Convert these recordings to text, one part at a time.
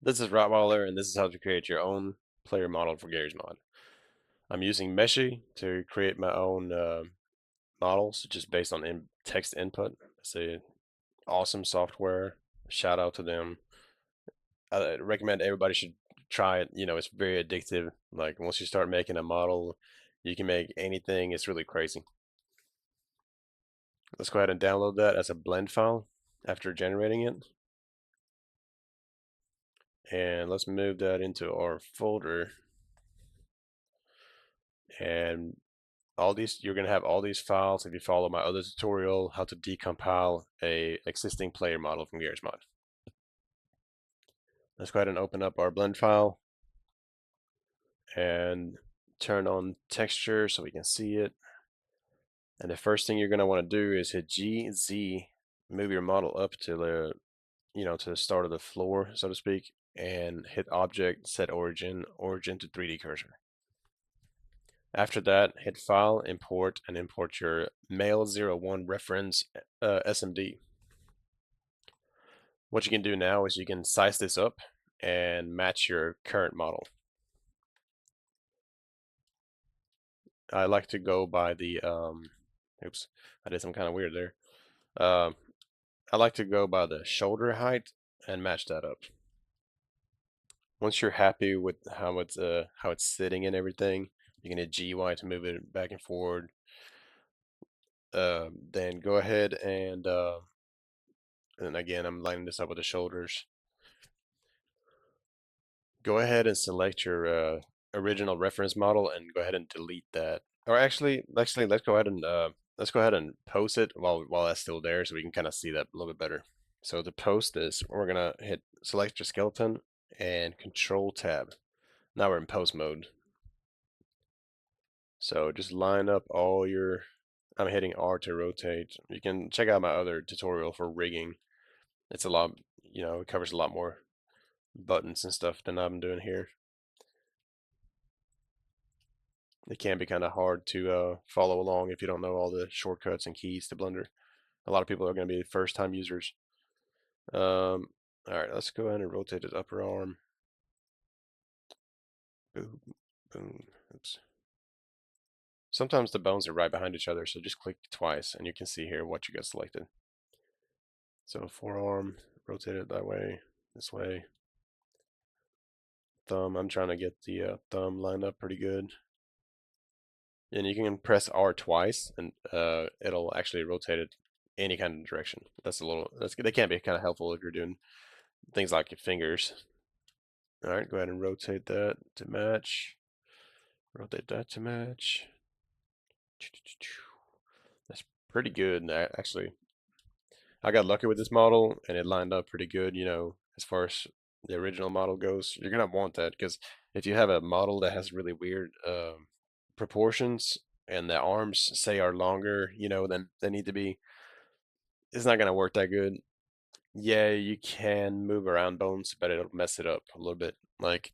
This is Rottweiler, and this is how to create your own player model for Garry's Mod. I'm using Meshy to create my own models, just based on text input. It's a awesome software. Shout out to them. I recommend everybody should try it. It's very addictive. Like once you start making a model, you can make anything. It's really crazy. Let's go ahead and download that as a blend file after generating it. And let's move that into our folder. And you're going to have all these files if you follow my other tutorial, how to decompile a existing player model from Garry's Mod. Let's go ahead and open up our blend file and turn on texture so we can see it. And the first thing you're going to want to do is hit GZ, move your model up to to the start of the floor, so to speak, and hit object, set origin to 3D cursor. After that, hit File, Import, and import your Mail01 reference SMD. What you can do now is you can size this up and match your current model. I like to go by the, oops, I did some kind of weird there. I like to go by the shoulder height and match that up. Once you're happy with how it's sitting and everything, you can hit GY to move it back and forward. Then go ahead and again, I'm lining this up with the shoulders. Go ahead and select your original reference model and go ahead and delete that. Or actually, let's go ahead and post it while that's still there, so we can kind of see that a little bit better. So to post this, we're gonna hit select your skeleton and Control Tab. Now we're in post mode. So just line up all your. I'm hitting R to rotate. You can check out my other tutorial for rigging. It's a lot, it covers a lot more buttons and stuff than I'm doing here. It can be kind of hard to follow along if you don't know all the shortcuts and keys to Blender. A lot of people are going to be first time users. All right, let's go ahead and rotate his upper arm. Boom, boom, oops. Sometimes the bones are right behind each other, so just click twice and you can see here what you got selected. So forearm, rotate it that way, this way. Thumb, I'm trying to get the thumb lined up pretty good. And you can press R twice and it'll actually rotate it any kind of direction. That can be kind of helpful if you're doing things like your fingers. All right, go ahead and rotate that to match. Rotate that to match. That's pretty good. Actually, I got lucky with this model and it lined up pretty good, as far as the original model goes. You're gonna want that because if you have a model that has really weird proportions and the arms say are longer, than they need to be, it's not gonna work that good. Yeah, you can move around bones, but it'll mess it up a little bit. Like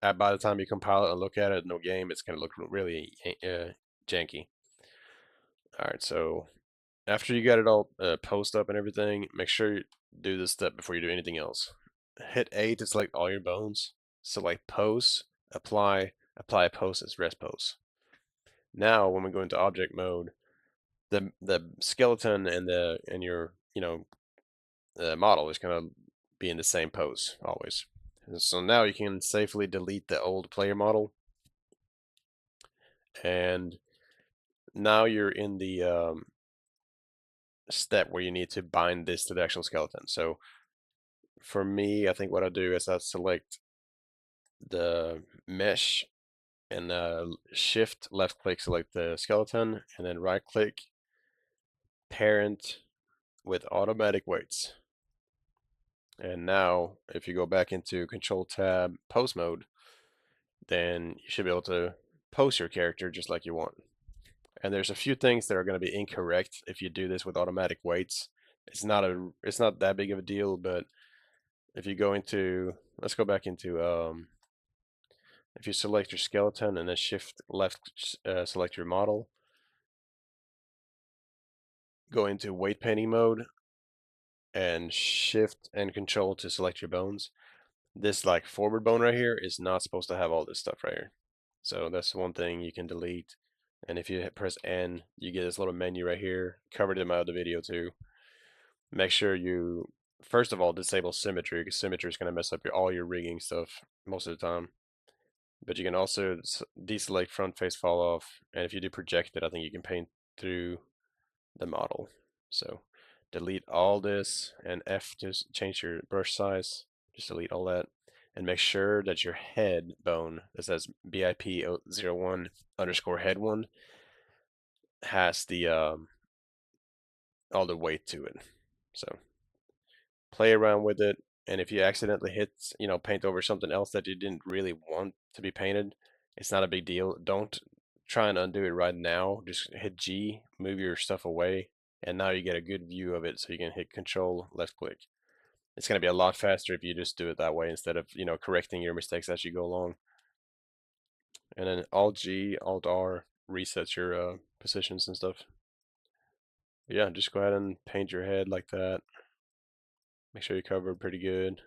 by the time you compile it and look at it in the game, it's gonna look really janky. All right, so after you got it all post up and everything, make sure you do this step before you do anything else. Hit A to select all your bones. Select pose, apply pose as rest pose. Now, when we go into object mode, the skeleton and your model is going to be in the same pose always. And so now you can safely delete the old player model, and now you're in the step where you need to bind this to the actual skeleton. So for me, I think what I do is I select the mesh and shift left click select the skeleton and then right click parent with automatic weights. And now if you go back into control tab post mode, then you should be able to post your character just like you want. And there's a few things that are going to be incorrect if you do this with automatic weights. It's not that big of a deal, but if you go into, let's go back into if you select your skeleton and then shift left select your model, go into weight painting mode and shift and control to select your bones. This like forward bone right here is not supposed to have all this stuff right here. So that's one thing you can delete. And if you press N, you get this little menu right here. Covered in my other video too. Make sure you, first of all, disable symmetry, because symmetry is going to mess up all your rigging stuff most of the time. But you can also deselect front face fall off, and if you do project it, I think you can paint through the model. So delete all this, and F to change your brush size. Just delete all that, and make sure that your head bone that says BIP01 underscore head one has the all the weight to it. So play around with it, and if you accidentally hit, paint over something else that you didn't really want to be painted, it's not a big deal. Don't try and undo it right now. Just hit G, move your stuff away, and now you get a good view of it, so you can hit Control left click. It's going to be a lot faster if you just do it that way instead of, correcting your mistakes as you go along. And then Alt G, Alt R resets your positions and stuff. Yeah, just go ahead and paint your head like that. Make sure you cover it pretty good.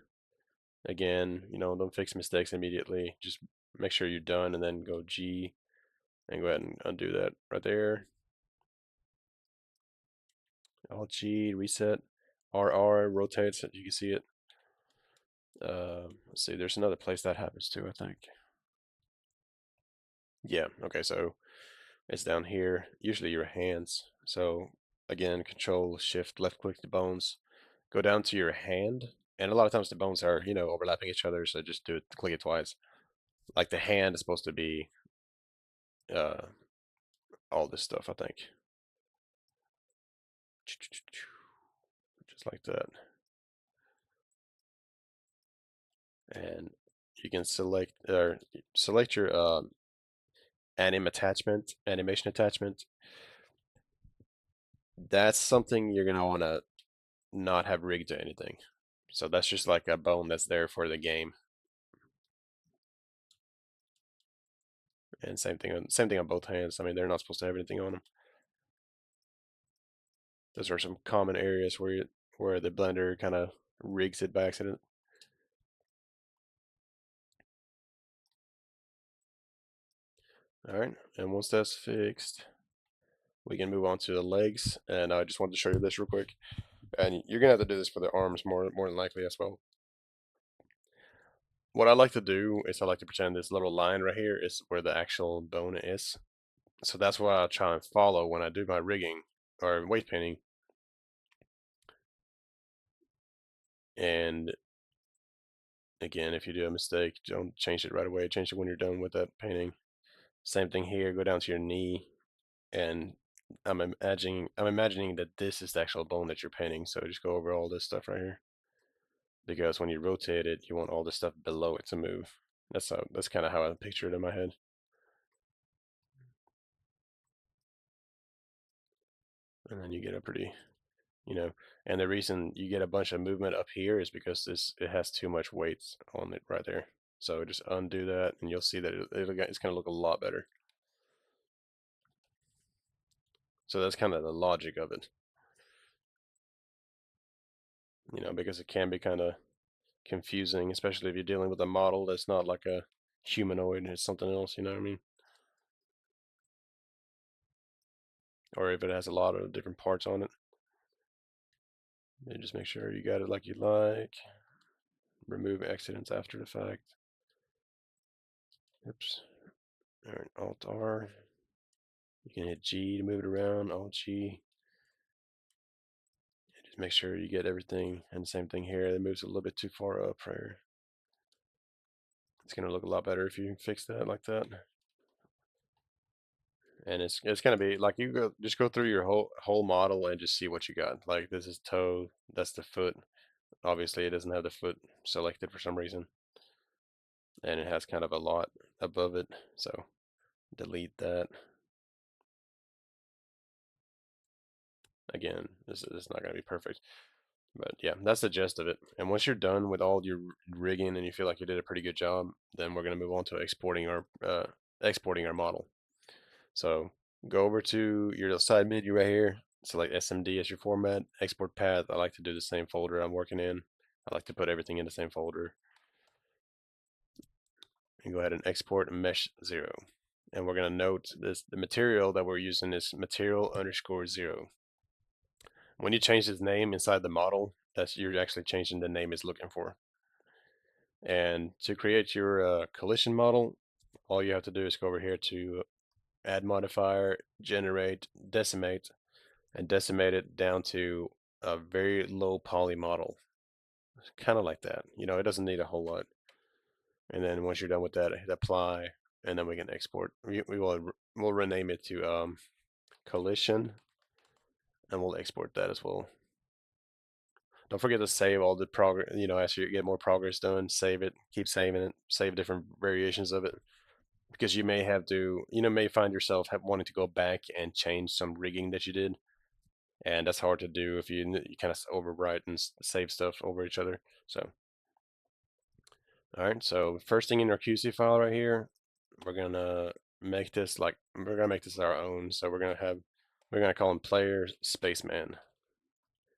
Again, don't fix mistakes immediately. Just make sure you're done and then go G and go ahead and undo that right there. Alt G, reset. RR rotates it. You can see it. Let's see, there's another place that happens too, I think. Yeah, okay, so it's down here, usually your hands. So again, Control Shift left click the bones, go down to your hand, and a lot of times the bones are, overlapping each other, so just click it twice. Like the hand is supposed to be uh, all this stuff, I think. Just like that. And you can select your animation attachment. That's something you're gonna want to not have rigged to anything. So that's just like a bone that's there for the game. And same thing on both hands. I mean, they're not supposed to have anything on them. Those are some common areas where the blender kind of rigs it by accident. All right, and once that's fixed, we can move on to the legs. And I just wanted to show you this real quick. And you're gonna have to do this for the arms more than likely as well. What I like to do is I like to pretend this little line right here is where the actual bone is. So that's what I try and follow when I do my rigging or weight painting. And again, if you do a mistake, don't change it right away. Change it when you're done with that painting. Same thing here. Go down to your knee, and I'm imagining that this is the actual bone that you're painting. So just go over all this stuff right here, because when you rotate it, you want all the stuff below it to move. That's kind of how I picture it in my head. And then you get a pretty, you know, and the reason you get a bunch of movement up here is because it has too much weight on it right there. So just undo that, and you'll see that it's going to look a lot better. So that's kind of the logic of it, because it can be kind of confusing, especially if you're dealing with a model that's not like a humanoid, it's something else, you know what I mean? Or if it has a lot of different parts on it. Just make sure you got it like you like. Remove accidents after the fact. Oops. All right, Alt R. You can hit G to move it around, Alt G. And just make sure you get everything. And same thing here, it moves a little bit too far up here. It's gonna look a lot better if you fix that like that. And it's gonna be like just go through your whole model and just see what you got. Like this is toe, that's the foot. Obviously it doesn't have the foot selected for some reason. And it has kind of a lot above it. So delete that. Again, this is not gonna be perfect. But yeah, that's the gist of it. And once you're done with all your rigging and you feel like you did a pretty good job, then we're going to move on to exporting our model. So go over to your side menu right here. Select SMD as your format. Export path. I like to do the same folder I'm working in. I like to put everything in the same folder. and go ahead and export mesh 0. And we're going to note this, the material that we're using is material underscore 0. When you change this name inside the model, that's you're actually changing the name it's looking for. And to create your collision model, all you have to do is go over here to add modifier, generate, decimate, and decimate it down to a very low poly model. Kind of like that. You know, it doesn't need a whole lot. And then once you're done with that, hit apply, and then we can export. We'll rename it to collision, and we'll export that as well. Don't forget to save all the progress. You know, as you get more progress done, save it. Keep saving it. Save different variations of it because you may have to. You know, may find yourself wanting to go back and change some rigging that you did, and that's hard to do if you kind of overwrite and save stuff over each other. So, all right. So first thing in our QC file right here, we're gonna make this our own. So we're gonna call him player spaceman.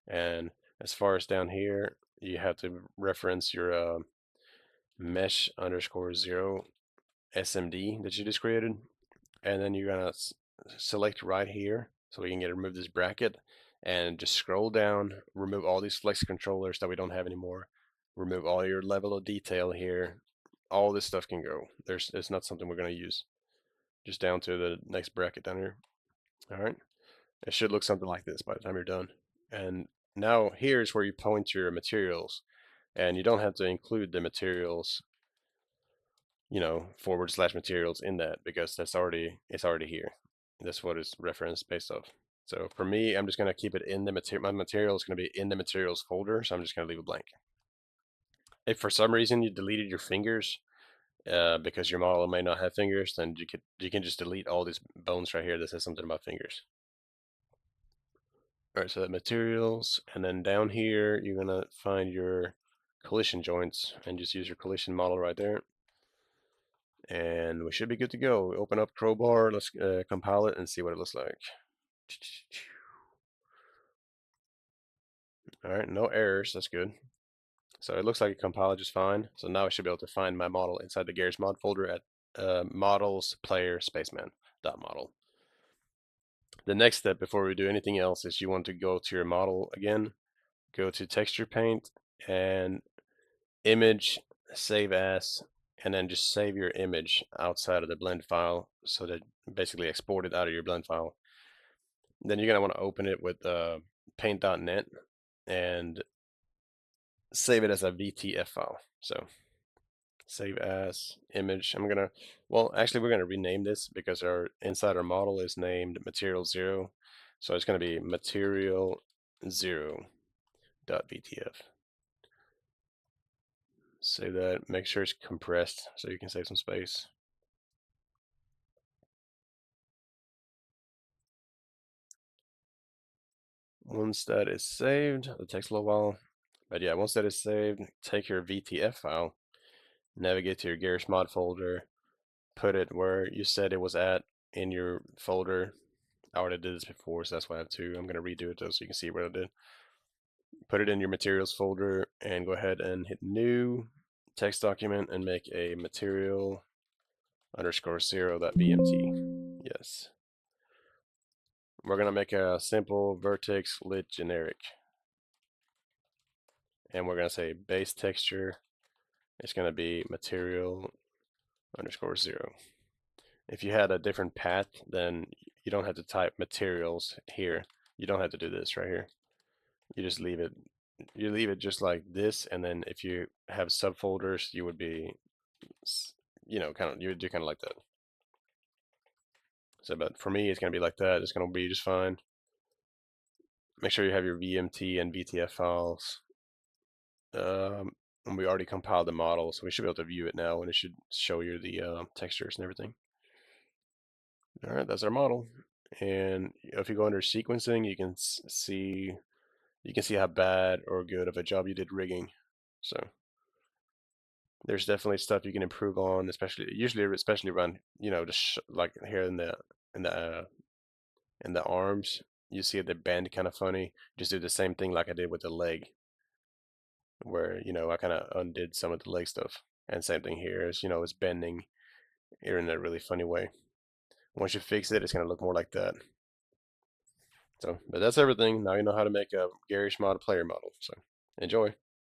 And as far as down here, you have to reference your mesh underscore 0 SMD that you just created. And then you're gonna select right here so we can remove this bracket and just scroll down, remove all these flex controllers that we don't have anymore, remove all your level of detail here. All this stuff can go. It's not something we're gonna use. Just down to the next bracket down here. All right. It should look something like this by the time you're done. And now here's where you point your materials. And you don't have to include the materials, you know, / materials in that because it's already here. That's what it's referenced based off. So for me, I'm just going to keep it in the material. My material is going to be in the materials folder, so I'm just going to leave it blank. If for some reason you deleted your fingers because your model may not have fingers, then you can just delete all these bones right here that says something about fingers. All right, so that materials, and then down here you're gonna find your collision joints and just use your collision model right there. And we should be good to go. Open up Crowbar, let's compile it and see what it looks like. All right, no errors, that's good. So it looks like it compiled just fine. So now I should be able to find my model inside the Garry's mod folder at models player spaceman .model. The next step before we do anything else is you want to go to your model again, go to texture paint and image, save as, and then just save your image outside of the blend file so that basically export it out of your blend file. Then you're going to want to open it with paint.net and save it as a VTF file. So save as image. Well, actually we're going to rename this because our inside our model is named material 0. So it's going to be material 0.vtf. Save that, make sure it's compressed so you can save some space. Once that is saved, it takes a little while, but yeah, once that is saved, take your VTF file, navigate to your Garry's mod folder, put it where you said it was at in your folder. I already did this before, so that's why I have to. I'm going to redo it though so you can see what I did. Put it in your materials folder and go ahead and hit new text document and make a material underscore 0.vmt. Yes. We're going to make a simple vertex lit generic. And we're going to say base texture is going to be material underscore 0. If you had a different path, then you don't have to type materials here. You don't have to do this right here. You just leave it. You leave it just like this, and then if you have subfolders, you would be, you know, you would do kind of like that. So, but for me, it's going to be like that. It's going to be just fine. Make sure you have your VMT and VTF files. And we already compiled the model, so we should be able to view it now, and it should show you the textures and everything. All right, that's our model. And if you go under sequencing, you can see how bad or good of a job you did rigging. So there's definitely stuff you can improve on, especially around, you know, just like here in the arms. You see the bend kind of funny. Just do the same thing like I did with the leg, where you know I kind of undid some of the leg stuff. And same thing here is, it's bending here in a really funny way. Once you fix it, it's gonna look more like that. So, but that's everything. Now you know how to make a Garry mod player model. So, enjoy.